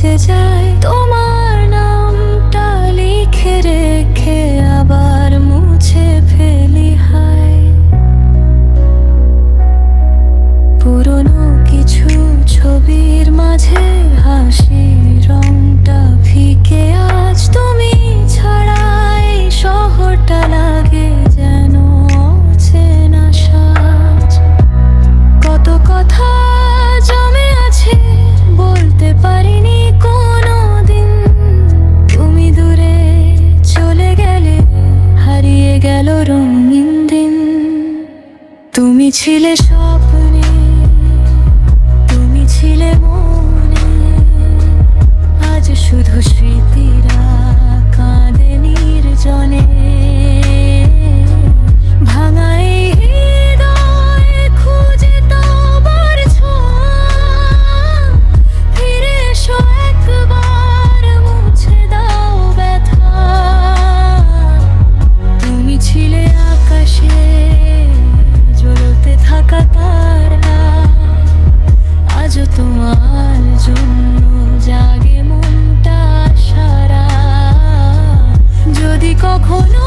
বেঁচে যায় তোমার নামটা লিখে রেখে আবার মুছে ফেলি হায়। পুরনো কিছু ছবির মাঝে হাসির রংটা ফিকে আজ তুমি ছাড়া এই শহরটা লাগে যেন অচেনা সাজ। কত কথা জমে আছে বলতে পারিনি কোনোদিন, তুমি দূরে চলে গেলে হারিয়ে গেল রঙিন দিন। তুমি ছিলে স্বপ্নে, তুমি ছিলে মনে, আজ শুধু স্মৃতিরা কাঁদে নির্জনে। ভাঙা এই হৃদয় খুঁজে তোমার ছোঁয়া, ফিরে এসো একবার মুছে দাও ব্যথা। তুমি ছিলে আকাশে জ্বলতে থাকা তারা, আজও তোমার জন্য জাগে মনটা সারা। যদি কখনো